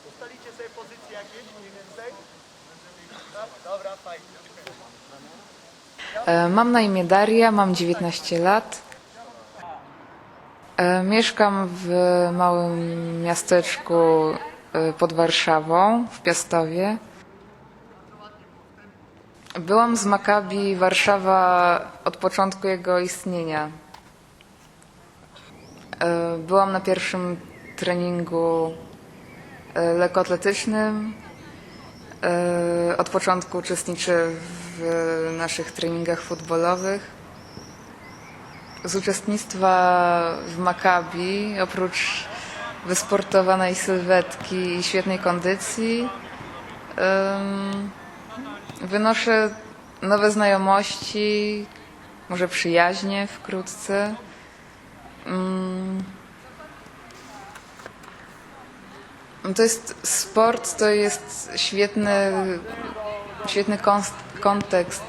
Ustalicie sobie pozycje jakieś mniej więcej? Dobra, fajnie. Mam na imię Daria, mam 19 lat. Mieszkam w małym miasteczku pod Warszawą, w Piastowie. Byłam z Makabi Warszawa od początku jego istnienia. Byłam na pierwszym treningu lekkoatletycznym. Od początku uczestniczę w naszych treningach futbolowych. Z uczestnictwa w Makkabi, oprócz wysportowanej sylwetki i świetnej kondycji, wynoszę nowe znajomości, może przyjaźnie wkrótce. To jest sport, to jest świetny kontekst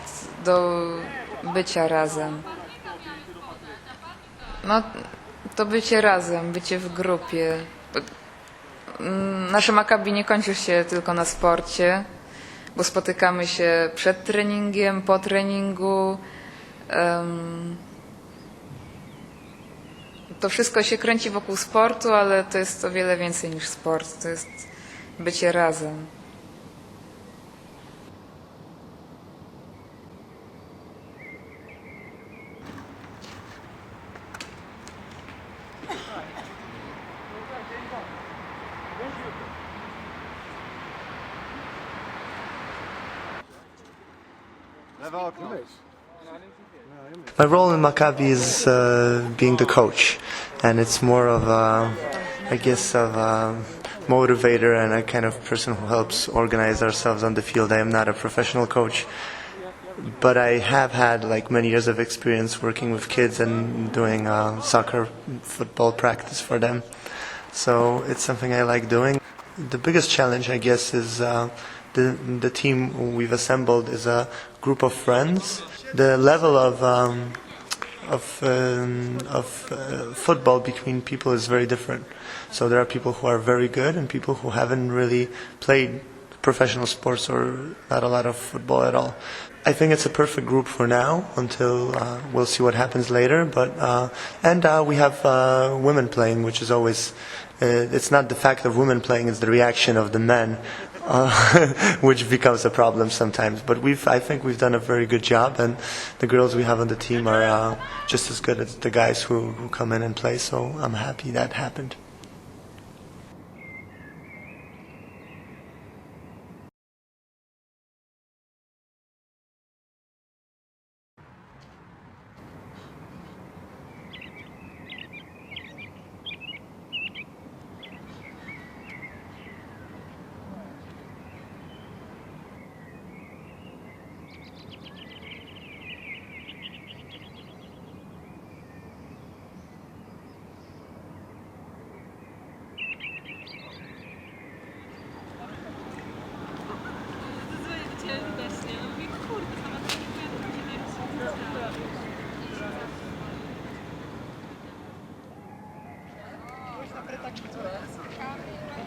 do bycia razem. No, to bycie razem, bycie w grupie. Nasze Makkabi nie kończy się tylko na sporcie, bo spotykamy się przed treningiem, po treningu. To wszystko się kręci wokół sportu, ale to jest o wiele więcej niż sport. To jest bycie razem. My role in Maccabi is being the coach, and it's more of a, I guess, of a motivator and a kind of person who helps organize ourselves on the field. I am not a professional coach, but I have had like many years of experience working with kids and doing soccer, football practice for them. So it's something I like doing. The biggest challenge, I guess, is the team we've assembled is a group of friends. The level of football between people is very different. So there are people who are very good and people who haven't really played professional sports or not a lot of football at all. I think it's a perfect group for now until we'll see what happens later. But we have women playing, which is always it's not the fact of women playing; it's the reaction of the men, which becomes a problem sometimes. But I think we've done a very good job, and the girls we have on the team are just as good as the guys who come in and play. So I'm happy that happened.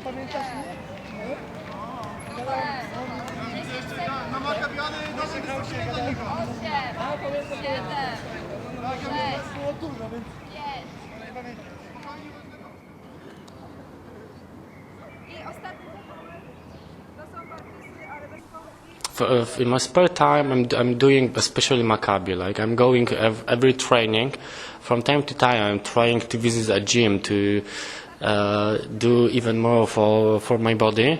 Pamiętasz mnie? Na Maccabiany dosyć wysokiego do niego. 8, 7, 6, Było dużo, więc 5. nie pamiętam. I ostatni to są partyzny, ale bez kochów. In my spare time, I'm doing especially Maccabi. Like I'm going every training. From time to time, I'm trying to visit a gym to do even more for my body.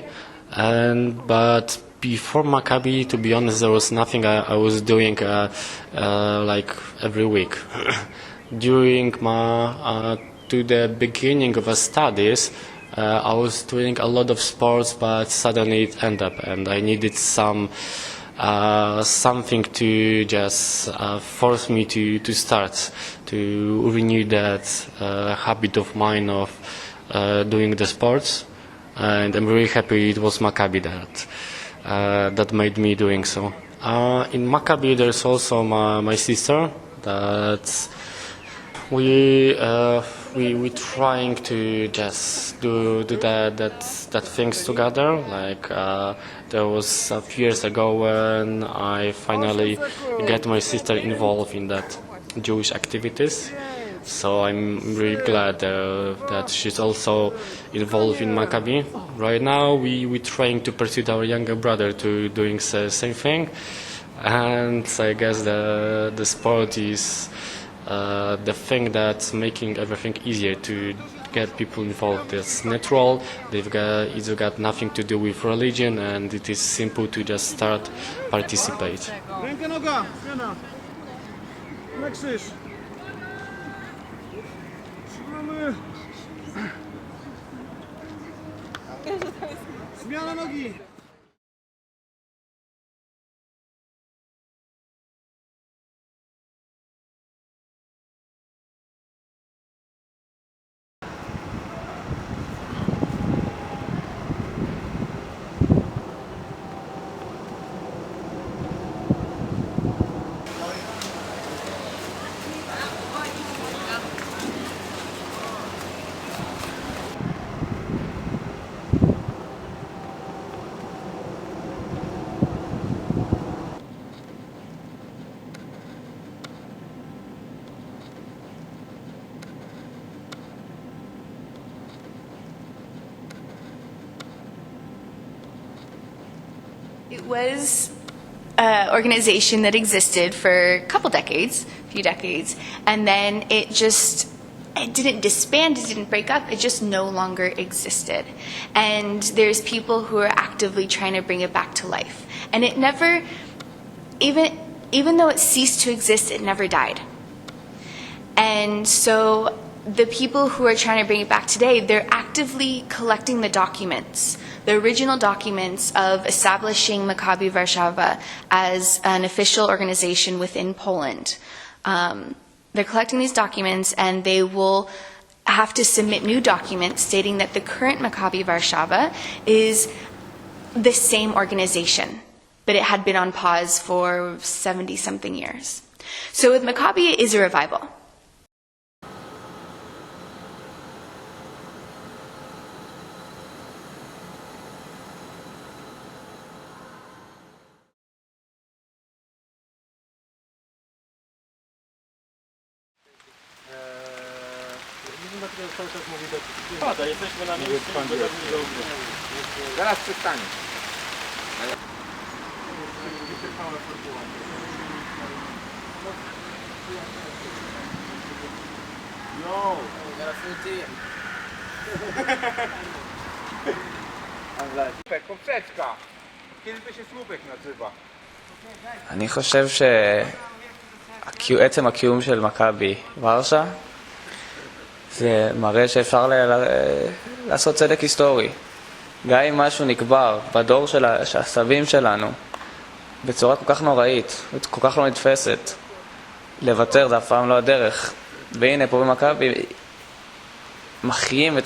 But before Maccabi, to be honest, there was nothing I was doing like every week. During to the beginning of the studies, I was doing a lot of sports, but suddenly it ended up, and I needed something to just force me to start, to renew that habit of mine of doing the sports. And I'm really happy it was Maccabi that made me doing so. In Maccabi, there's also my sister. That we trying to just do that things together. Like there was a few years ago when I finally get my sister involved in that Jewish activities. So I'm really glad that she's also involved in Maccabi. Right now, we trying to pursue our younger brother to doing the same thing, and I guess the sport is the thing that's making everything easier to get people involved. It's natural. It's got nothing to do with religion, and it is simple to just start participate. Rękę, noga, zmiana. Na krzyż. Trzymamy. Zmiana nogi. It was an organization that existed for a couple decades, a few decades, and then it didn't disband, it didn't break up, it just no longer existed. And there's people who are actively trying to bring it back to life. And it never, even though it ceased to exist, it never died. And so the people who are trying to bring it back today, they're actively collecting the documents, the original documents of establishing Makabi Warszawa as an official organization within Poland. They're collecting these documents, and they will have to submit new documents stating that the current Makabi Warszawa is the same organization, but it had been on pause for 70-something years. So with Makkabi, it is a revival. Jesteśmy na miejscu, Zaraz przystanie. No. Poprzeczka. Kiedy to się słupek nazywa? אני חושב שעצם הקיום של מכבי ורשה זה מראה שאפשר לעשות צדק היסטורי. גם אם משהו נקבר בדור של הסבים שלנו בצורה כל כך נוראית, כל כך לא נתפסת, לוותר זה אף פעם לא הדרך. והנה פה במכבי מחיים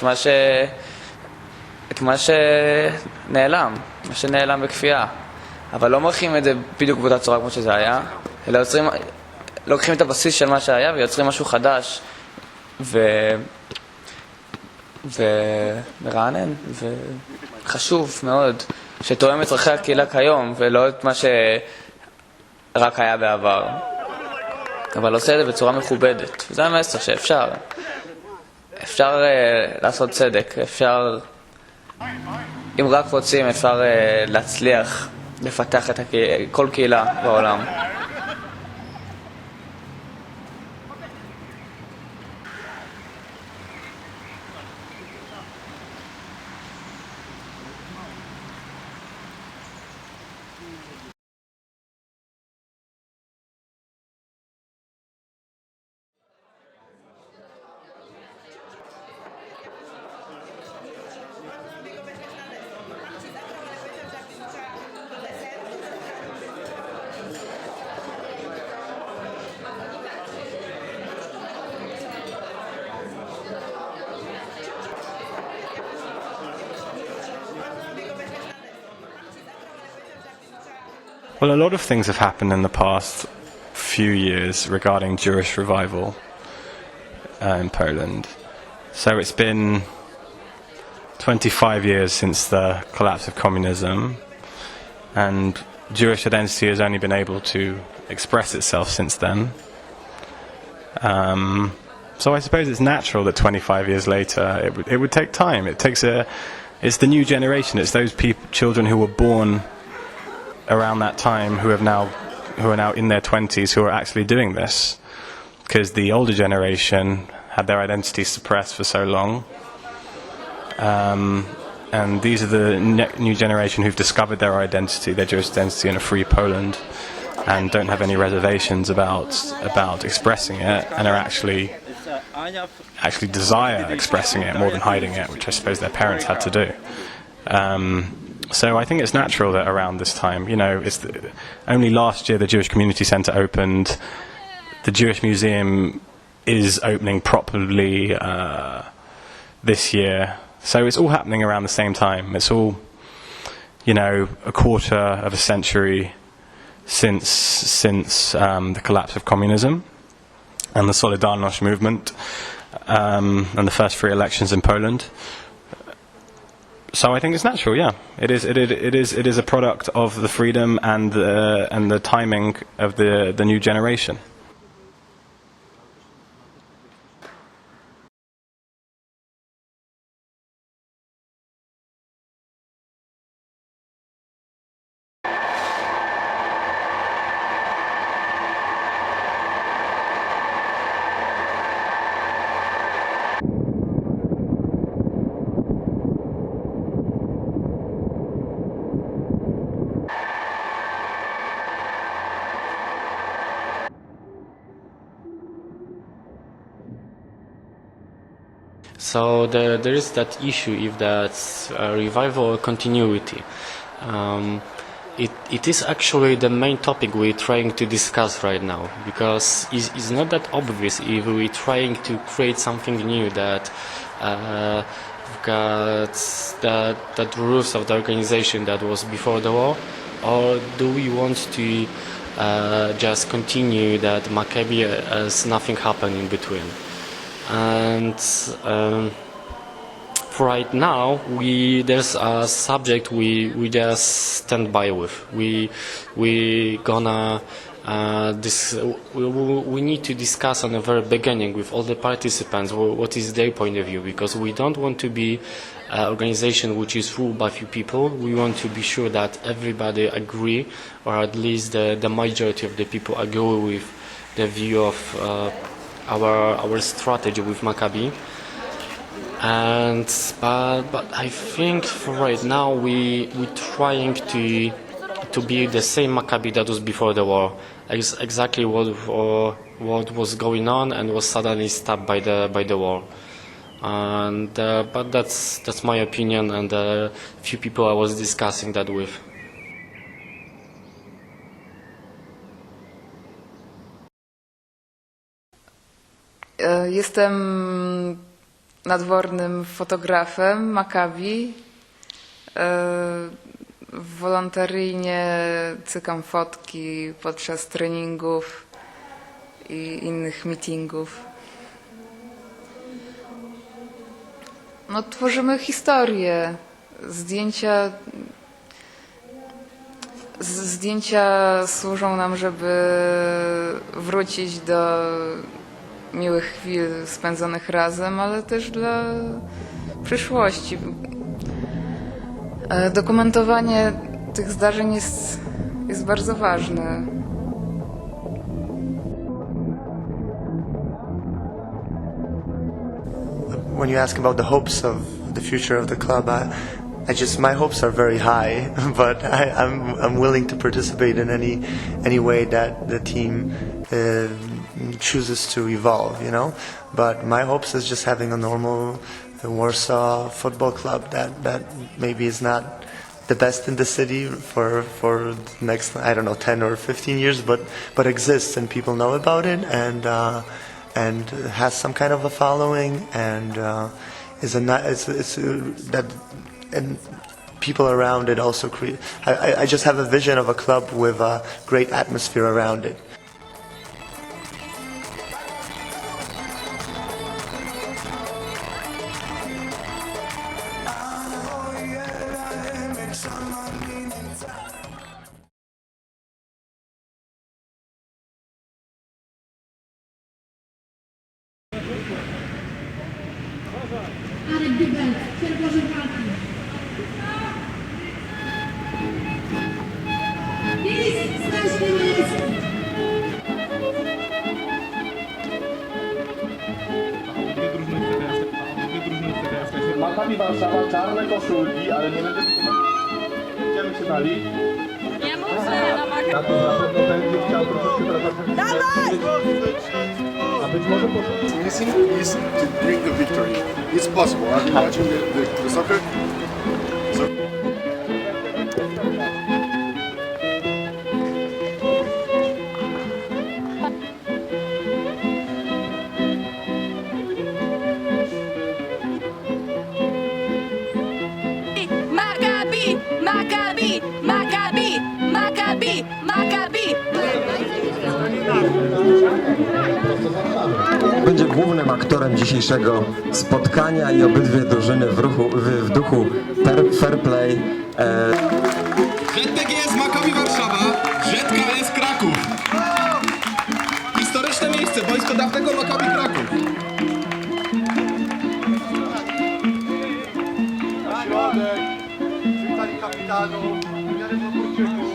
את מה שנעלם, מה שנעלם בכפייה. אבל לא מחיים את זה בדיוק באותה צורה כמו שזה היה, אלא לוקחים את הבסיס של מה שהיה ויוצרים משהו חדש ומרענן וחשוב מאוד, שתואם את צרכי הקהילה כיום ולא את מה שרק היה בעבר, אבל עושה את זה בצורה מכובדת. וזה המסר שאפשר לעשות צדק, אם רק רוצים אפשר להצליח לפתח את כל קהילה בעולם. Well, a lot of things have happened in the past few years regarding Jewish revival in Poland. So it's been 25 years since the collapse of communism, and Jewish identity has only been able to express itself since then. So I suppose it's natural that 25 years later it would take time. It's the new generation. It's those children who were born around that time who are now in their 20s who are actually doing this, because the older generation had their identity suppressed for so long. And these are the new generation who've discovered their identity, their Jewish identity in a free Poland, and don't have any reservations about expressing it, and are actually desire expressing it more than hiding it, which I suppose their parents had to do. So I think it's natural that around this time, only last year the Jewish Community Centre opened. The Jewish Museum is opening properly this year. So it's all happening around the same time. It's all, a quarter of a century since the collapse of communism and the Solidarność movement and the first free elections in Poland. So I think it's natural, yeah. It is a product of the freedom and the timing of the new generation. So there is that issue if that's revival or continuity. It is actually the main topic we're trying to discuss right now, because it's not that obvious if we're trying to create something new that got that rules of the organization that was before the war, or do we want to just continue that Maccabi as nothing happened in between? And for right now, there's a subject we just stand by with. We gonna we need to discuss on the very beginning with all the participants what is their point of view, because we don't want to be an organization which is ruled by few people. We want to be sure that everybody agree, or at least the majority of the people agree with the view of our strategy with Maccabi. But I think for right now we're trying to be the same Maccabi that was before the war. Exactly what was going on and was suddenly stopped by the war. And but that's my opinion, and a few people I was discussing that with. Jestem nadwornym fotografem Maccabi. Wolontaryjnie cykam fotki podczas treningów i innych meetingów. Tworzymy historię. Zdjęcia służą nam, żeby wrócić do miłych chwil spędzonych razem, ale też dla przyszłości. Dokumentowanie tych zdarzeń jest bardzo ważne. When you ask about the hopes of the future of the club, my hopes are very high, but I'm willing to participate in any way that the team chooses to evolve, But my hopes is just having a normal Warsaw football club that maybe is not the best in the city for the next 10 or 15 years, but exists and people know about it and has some kind of a following and people around it also create. I just have a vision of a club with a great atmosphere around it. Makabi Warszawa, czarne koszulki, ale nie będę będziemy się bali. Nie muszę, no Makabi. Na pewno ten, kto chciał troszeczkę teraz... A być może Missing is to bring the victory. It's possible. I've been watching the soccer. Makabi, Makabi, Makabi, Makabi, Makabi. Będzie głównym aktorem dzisiejszego spotkania i obydwie drużyny w duchu fair play. ZTG jest Makabi Warszawa, ZK jest Kraków. Historyczne miejsce, boisko dawnego Makabi Kraków. Na środek, przywitali kapitanu, wymiary Kurczyków.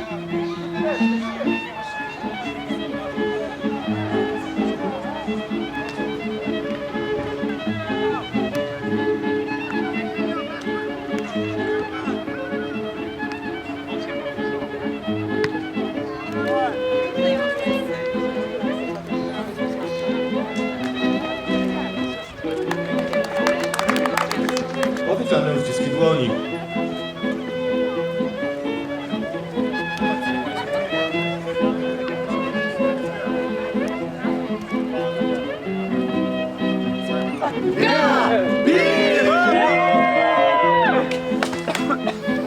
Oficjalne uściski dłoni.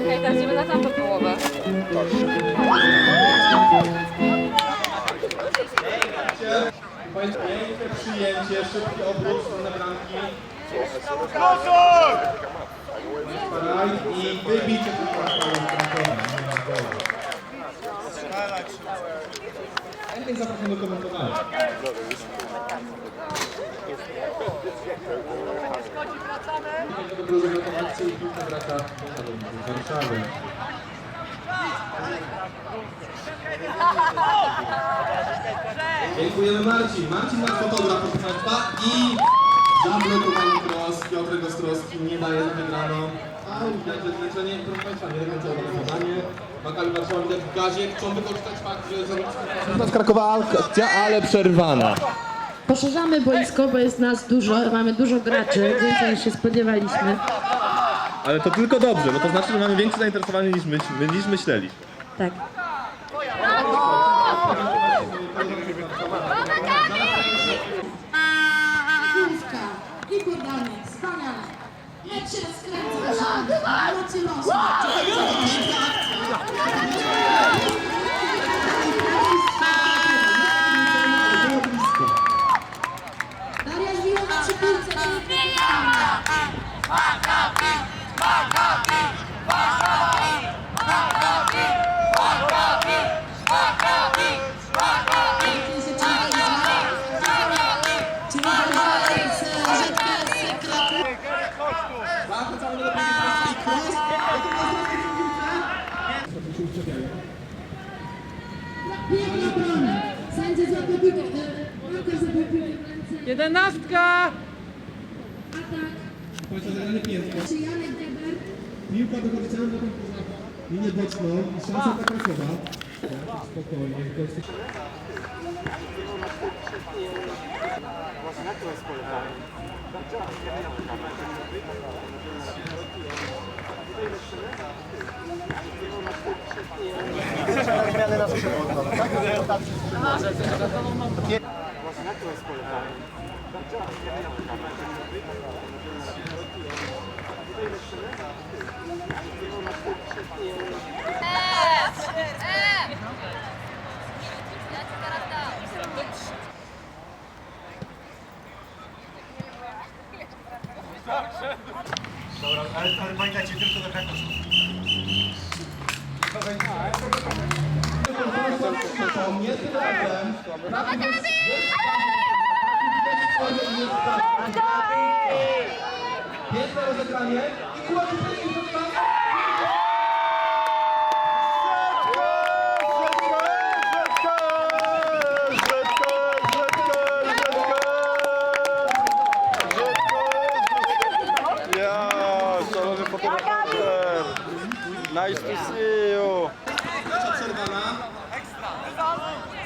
Okej, teraz idziemy na tamtą połowę. Piękne przyjęcie, szybki obrót na bramki. I wybicie chętnie zapraszam do komentowania. Dobrą akcję i piłka wraca do Warszawy. Dziękujemy Marcin. Marcin nasz fotograf, proszę Państwa. I zablokowany cross. Piotrek Ostrowski nie daje za wygraną. A widać, że zmęczenie, proszę Państwa, nie rekomendowane podanie. Makabi Warszawa widać w gazie. Chcą wykorzystać fakt, że zrobić... To jest Krakowa akcja, ale przerwana. Poszerzamy boisko, bo jest nas dużo, mamy dużo graczy, więcej niż się spodziewaliśmy. Ale to tylko dobrze, bo to znaczy, że mamy większe zainteresowanie niż myśleliśmy. Tak. I podanie, wspaniale. Mecz się rozkręca, emocje losu. Daria Żwirowa przy piłce. Makabi, Makabi, Warszawa. Makabi, Makabi, Makabi, Makabi. Piękna brona. Sędzia złapał piłkę. Bramkarz złapał piłkę w ręce. 11! Atak. Czy Janek Deber. piłka dochodzi całym potem poza linię boczną i szansa dla Krakowa. Spokojnie. Dobra, ale pamiętajcie, tylko do Krakowa. Piękne rozegranie i kulaczy Nice to see you. przerwana.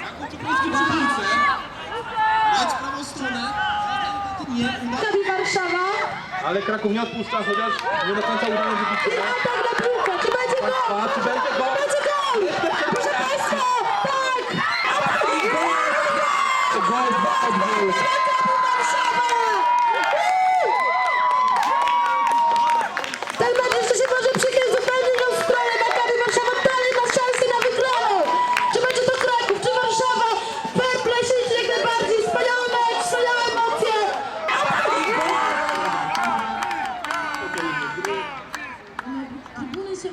Jakub Czupliński przy piłce. Grać w prawą stronę. Nie uda. Maccabi Warszawa. Ale Kraków nie odpuszcza, chociaż nie do końca udało wybicie. Tak na piłkę, czy będzie gol? Czy będzie gol? Będzie gol! Proszę Państwa, tak! Gol 2-2. Ten mecz jeszcze się może przychylić zupełnie inną stronę. Maccabi Warszawa dalej ma szansę na wygraną. Czy będzie to Kraków, czy Warszawa? Fair play się liczy jak najbardziej. Wspaniały mecz, wspaniałe emocje. Trybuny się...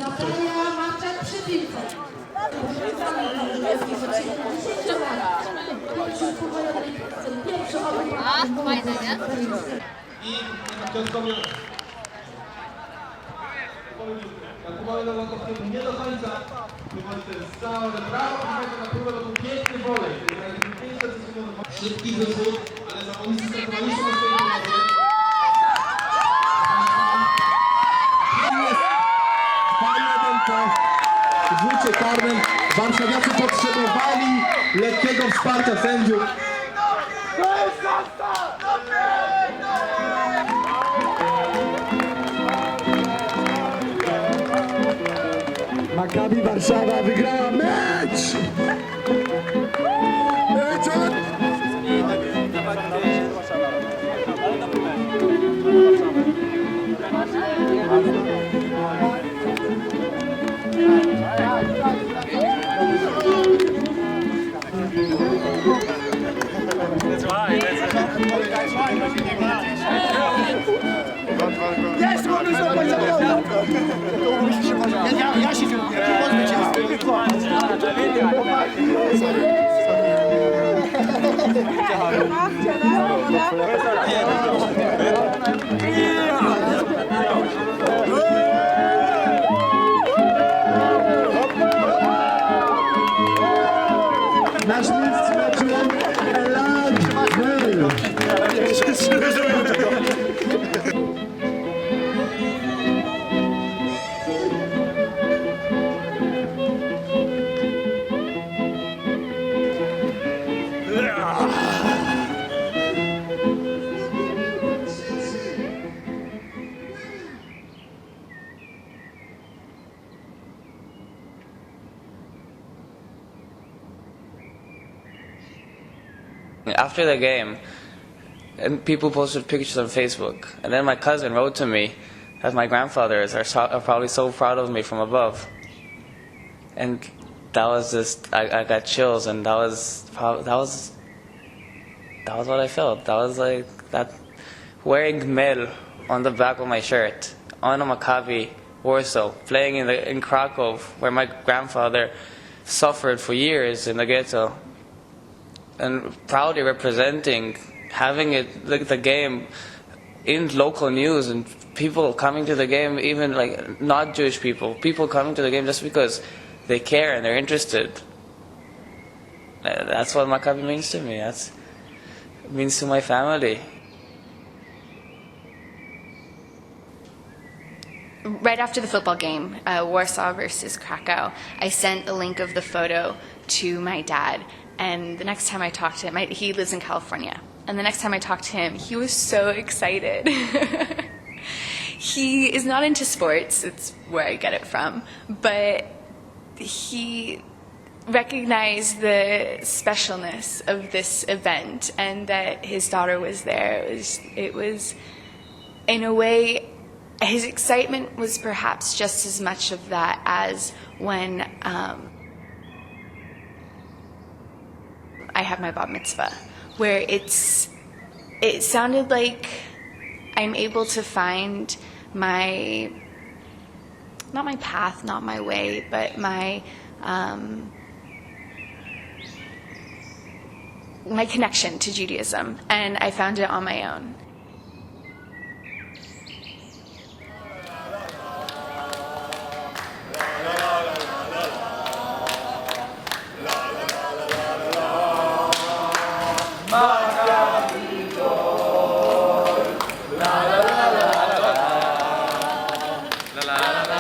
Natalia Marczak przy piłce. Fajne, nie? I Jakubowi Lewandowskiemu nie do końca wychodzi ten strzał, ale brawo, na próbę, to był piękny wolej. Szybki wyrzut, ale zawodnicy startowali się na swojej połowie. Fajne tempo w rzucie karnym. Warszawiacy potrzebowali lekkiego wsparcia sędziów. Makabi Warszawa wygrała mecz! Jest, mamy złapać ja się Nasz mistrz meczu Elan Will. After the game, and people posted pictures on Facebook, and then my cousin wrote to me that my grandfathers are probably so proud of me from above. And that was just, I got chills, and that was what I felt. That was like that, wearing Mel on the back of my shirt, on a Makabi Warszawa, playing in Krakow, where my grandfather suffered for years in the ghetto, and proudly representing, having it, like, the game in local news, and people coming to the game, even like not Jewish people coming to the game just because they care and they're interested. That's what Makkabi means to me. It means to my family. Right after the football game, Warsaw versus Krakow, I sent a link of the photo to my dad, And the next time I talked to him, he lives in California. And the next time I talked to him, he was so excited. He is not into sports, it's where I get it from, but he recognized the specialness of this event and that his daughter was there. It was in a way, his excitement was perhaps just as much of that as when I had my bat mitzvah, where it sounded like I'm able to find my, not my path, not my way, but my connection to Judaism, and I found it on my own. La la la